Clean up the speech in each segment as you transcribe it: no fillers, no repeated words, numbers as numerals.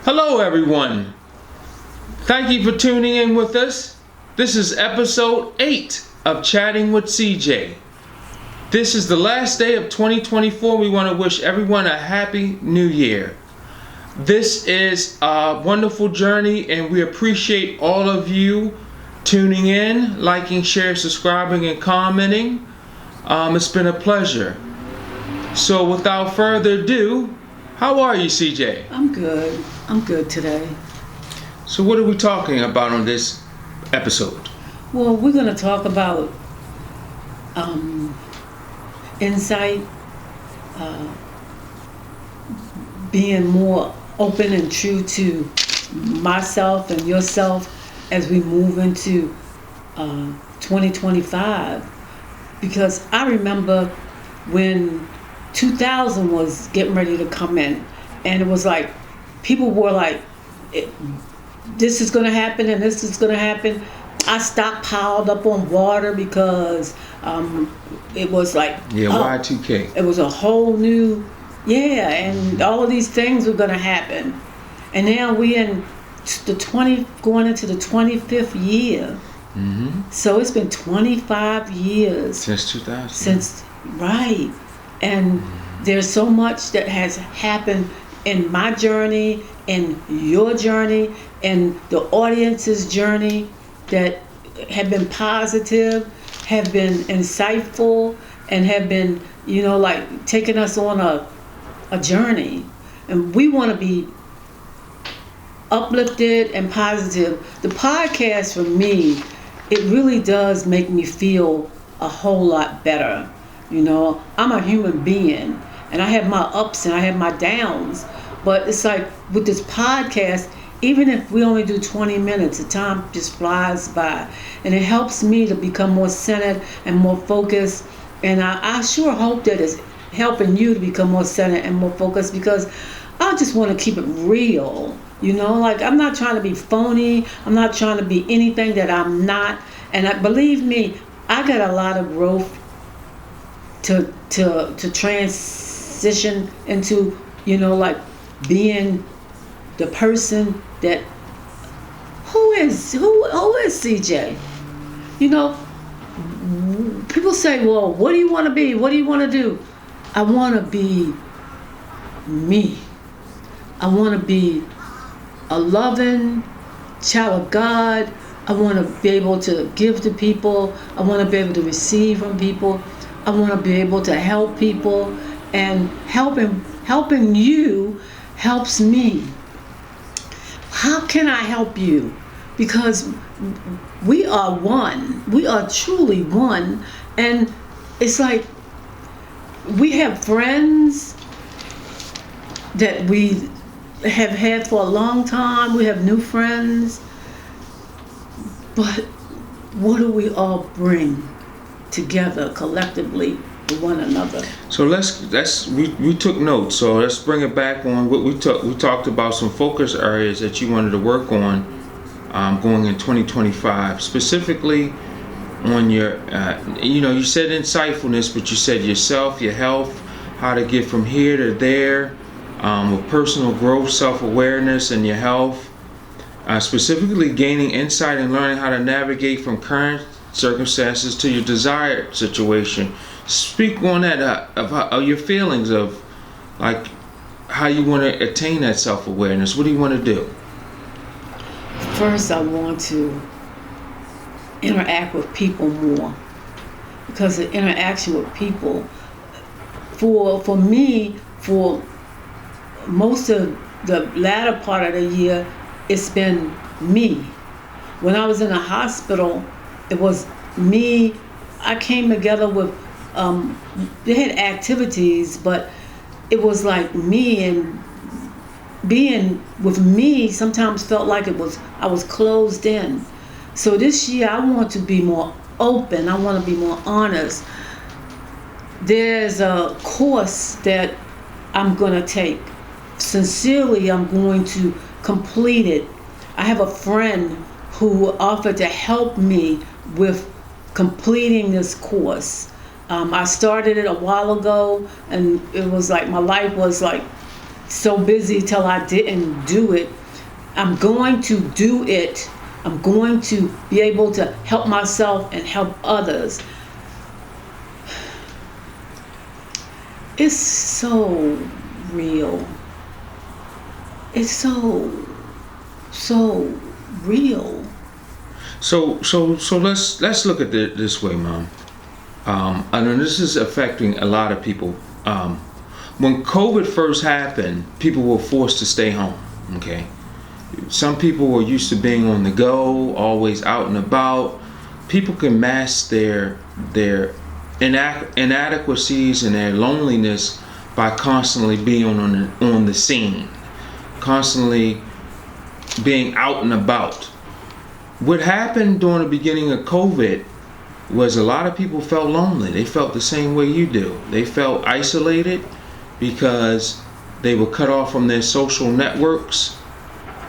Hello, everyone. Thank you for tuning in with us. This is episode 8 of Chatting with CJ. This is the last day of 2024. We want to wish everyone a happy new year. This is a wonderful journey, and we appreciate all of you tuning in, liking, sharing, subscribing, and commenting. It's been a pleasure. So without further ado, how are you, CJ? I'm good. I'm good today. So what are we talking about on this episode? Well, we're going to talk about insight, being more open and true to myself and yourself as we move into 2025. Because I remember when 2000 was getting ready to come in, and it was like people were like, this is going to happen and this is going to happen. I stockpiled up on water because it was like Y2K. It was a whole new and all of these things were going to happen. And now we in going into the 25th year. Mm-hmm. So it's been 25 years since 2000. Right. And there's so much that has happened in my journey, in your journey, and the audience's journey that have been positive, have been insightful, and have been, like taking us on a journey. And we want to be uplifted and positive. The podcast for me, it really does make me feel a whole lot better. I'm a human being and I have my ups and I have my downs, but it's like with this podcast, even if we only do 20 minutes, the time just flies by, and it helps me to become more centered and more focused. And I sure hope that it's helping you to become more centered and more focused, because I just want to keep it real. Like I'm not trying to be phony. I'm not trying to be anything that I'm not. And believe me, I got a lot of growth to transition into, like being the person that who is CJ. People say, well, what do you want to be? What do you want to do? I want to be me. I want to be a loving child of God. I want to be able to give to people. I want to be able to receive from people. I want to be able to help people, and helping you helps me. How can I help you? Because we are one. We are truly one. And it's like we have friends that we have had for a long time. We have new friends. But what do we all bring together collectively to one another? So we took notes. So let's bring it back on what we took. We talked about some focus areas that you wanted to work on going in 2025, specifically on your, you said insightfulness, but you said yourself, your health, how to get from here to there, with personal growth, self-awareness, and your health. Specifically gaining insight and learning how to navigate from current circumstances to your desired situation. Speak on that, of your feelings of like how you want to attain that self-awareness. What do you want to do? First, I want to interact with people more, because the interaction with people, for me, for most of the latter part of the year, it's been me. When I was in the hospital, it was me. I came together with, they had activities, but it was like me, and being with me sometimes felt like I was closed in. So this year I want to be more open. I want to be more honest. There's a course that I'm going to take. Sincerely, I'm going to complete it. I have a friend who offered to help me with completing this course. I started it a while ago, and it was like my life was like so busy till I didn't do it. I'm going to do it. I'm going to be able to help myself and help others. It's so real. It's so real. So let's look at it this way, Mom. I know this is affecting a lot of people. When COVID first happened, people were forced to stay home. Okay, some people were used to being on the go, always out and about. People can mask their inadequacies and their loneliness by constantly being on the scene, constantly being out and about. What happened during the beginning of COVID was a lot of people felt lonely. They felt the same way you do. They felt isolated because they were cut off from their social networks.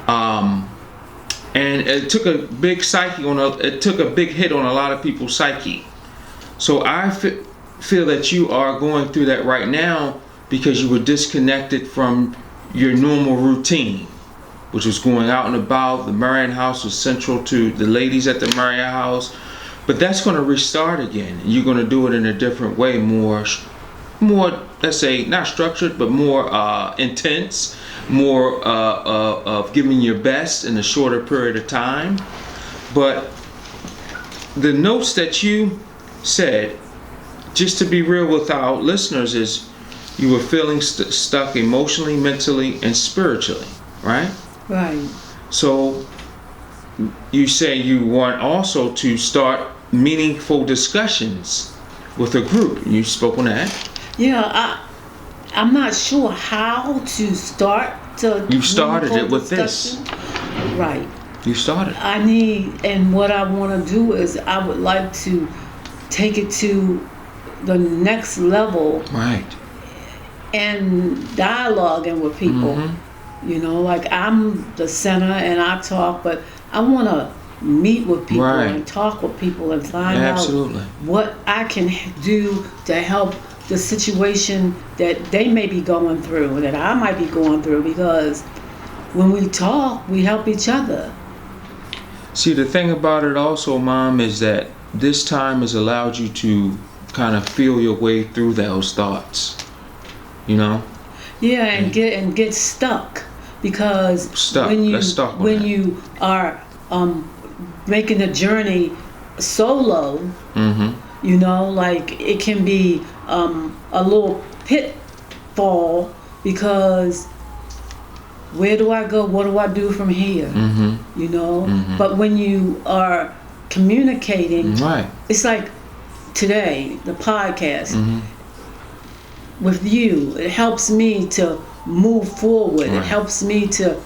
And it took a big it took a big hit on a lot of people's psyche. So I feel that you are going through that right now because you were disconnected from your normal routine, which was going out and about. The Marian House was central to the ladies at the Marian House. But that's going to restart again. You're going to do it in a different way, more, let's say, not structured, but more intense, more of giving your best in a shorter period of time. But the notes that you said, just to be real with our listeners, is you were feeling stuck emotionally, mentally, and spiritually, right? Right. So you say you want also to start meaningful discussions with a group. You spoke on that. Yeah, I'm not sure how to start to. You started it with discussion. this. Right. You started. I need, and what I want to do is I would like to take it to the next level. Right. And dialoguing with people. Mm-hmm. You know, like I'm the center and I talk, but I want to meet with people and talk with people and find out what I can do to help the situation that they may be going through, that I might be going through, because when we talk, we help each other. See, the thing about it also, Mom, is that this time has allowed you to kind of feel your way through those thoughts, you know? Yeah, and get stuck, because when you are making a journey solo, mm-hmm. you know, like it can be a little pitfall, because where do I go? What do I do from here? Mm-hmm. You know, mm-hmm. but when you are communicating, right. It's like today, the podcast. Mm-hmm. With you, it helps me to move forward. Right. It helps me to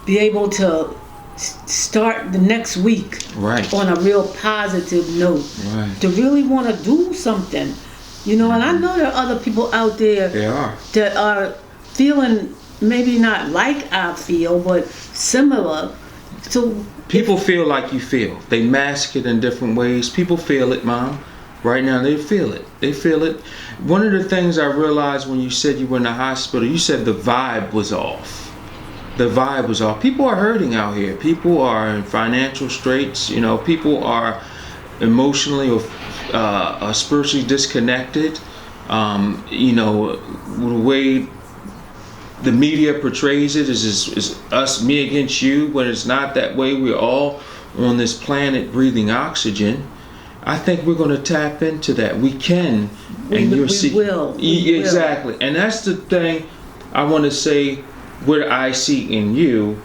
be able to start the next week on a real positive note. Right. To really want to do something, you know. And I know there are other people out there that are feeling maybe not like I feel, but similar. So people feel like you feel. They mask it in different ways. People feel it, Mom. Right now, they feel it. They feel it. One of the things I realized when you said you were in the hospital, you said the vibe was off. The vibe was off. People are hurting out here. People are in financial straits. You know, people are emotionally or spiritually disconnected. You know, the way the media portrays it is us, me against you. When it's not that way, we're all on this planet breathing oxygen. I think we're going to tap into that. We can, and you'll see. We exactly, will. And that's the thing I want to say. What I see in you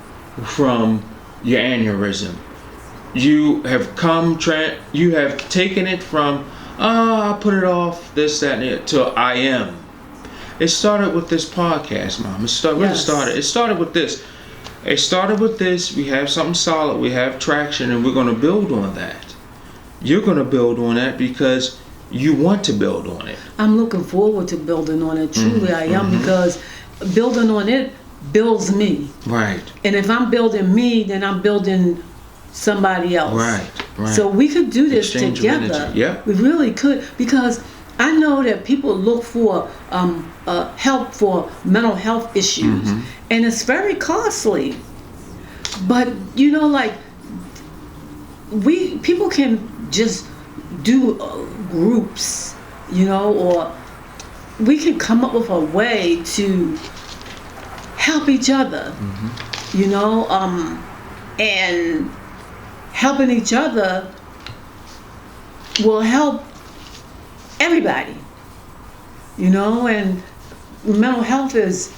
from your aneurysm, you have you have taken it from I put it off, this, that, and it, to I am. It started with this podcast, Mom. It started with this. It started with this. We have something solid. We have traction, and we're going to build on that. You're going to build on that because you want to build on it. I'm looking forward to building on it. Truly, I am, because building on it builds me. Right. And if I'm building me, then I'm building somebody else. Right. So we could do this Exchange together. Yeah. We really could, because I know that people look for help for mental health issues, and it's very costly. But like people can just do groups, or we can come up with a way to help each other, and helping each other will help everybody, and mental health is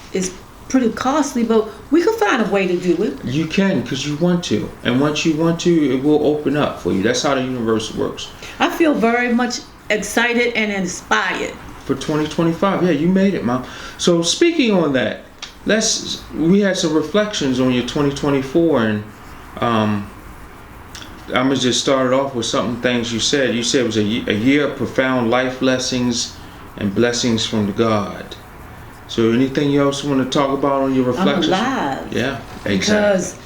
pretty costly, but we can find a way to do it. You can, because you want to, and once you want to, it will open up for you. That's how the universe works. I feel very much excited and inspired for 2025. Yeah, you made it, Mom. So speaking on that, we had some reflections on your 2024, and I'm gonna just start it off with things you said. You said it was a year of profound life lessons and blessings from God. So anything else you want to talk about on your reflections? I'm alive. Yeah, exactly. Because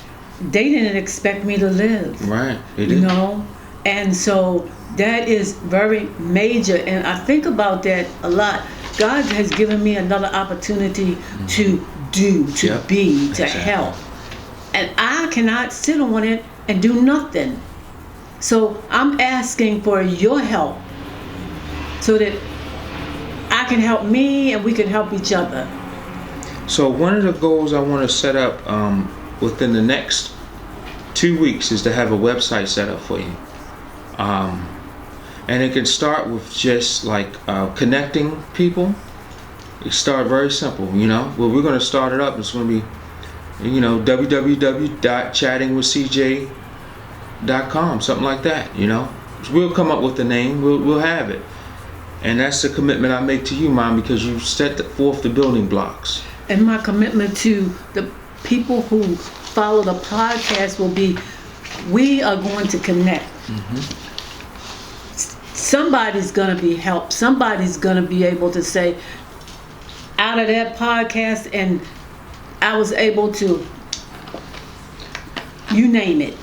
they didn't expect me to live. Right, they didn't. And so that is very major, and I think about that a lot. God has given me another opportunity to do, to be, to help. And I cannot sit on it and do nothing. So I'm asking for your help so that I can help me and we can help each other. So one of the goals I want to set up within the next 2 weeks is to have a website set up for you. And it can start with just like connecting people. It start very simple, Well, we're going to start it up. It's going to be, www.chattingwithcj.com, something like that, We'll come up with the name. We'll have it. And that's the commitment I make to you, Mom, because you set forth the building blocks. And my commitment to the people who follow the podcast will be, we are going to connect. Somebody's going to be helped. Somebody's going to be able to say, out of that podcast, and I was able to, you name it.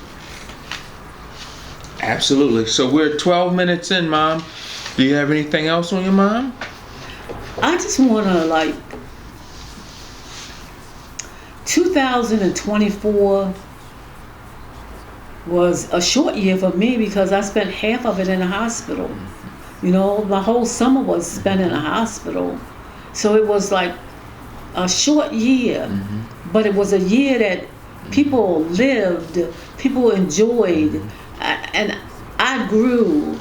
Absolutely. So we're 12 minutes in, Mom. Do you have anything else on your mind? I just want to 2024 was a short year for me because I spent half of it in the hospital. My whole summer was spent in a hospital. So it was like a short year, but it was a year that people lived, people enjoyed, and I grew,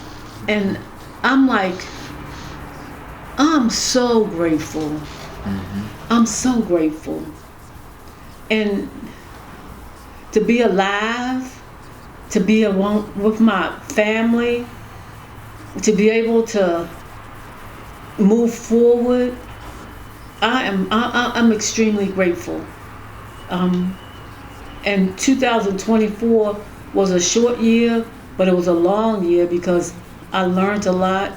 and I'm so grateful. I'm so grateful. And to be alive, to be along with my family, to be able to move forward, I'm extremely grateful. And 2024 was a short year, but it was a long year because I learned a lot.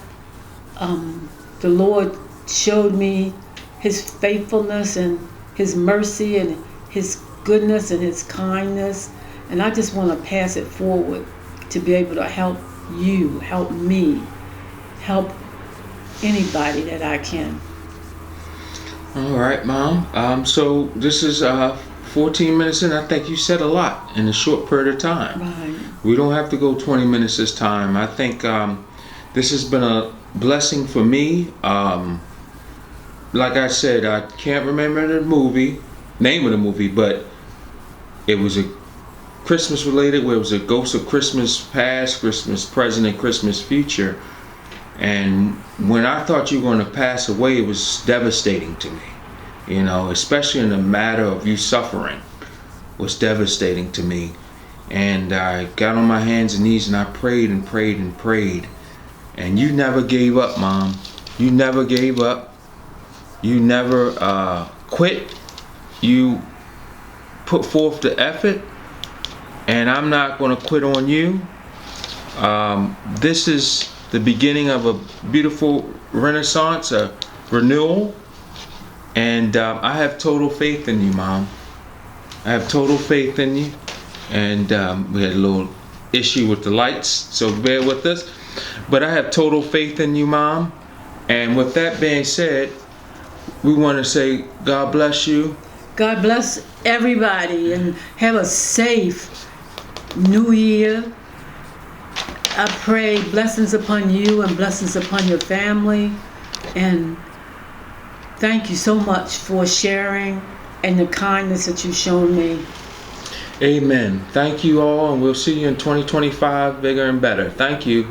The Lord showed me His faithfulness and His mercy and His goodness and His kindness. And I just want to pass it forward to be able to help you, help me, help anybody that I can. All right, Mom. So this is 14 minutes in. I think you said a lot in a short period of time. Right. We don't have to go 20 minutes this time. I think this has been a blessing for me. Like I said, I can't remember the name of the movie, but it was a Christmas related, where it was a ghost of Christmas past, Christmas present, and Christmas future. And when I thought you were going to pass away, it was devastating to me. Especially in the matter of you suffering, was devastating to me. And I got on my hands and knees and I prayed and prayed and prayed. And you never gave up, Mom. You never gave up. You never quit. You put forth the effort. And I'm not going to quit on you. This is the beginning of a beautiful renaissance, a renewal. And I have total faith in you, Mom. I have total faith in you. And we had a little issue with the lights, so bear with us. But I have total faith in you, Mom. And with that being said, we want to say God bless you. God bless everybody and have a safe new year. I pray blessings upon you and blessings upon your family. And thank you so much for sharing and the kindness that you've shown me. Amen. Thank you all, and we'll see you in 2025 bigger and better. Thank you.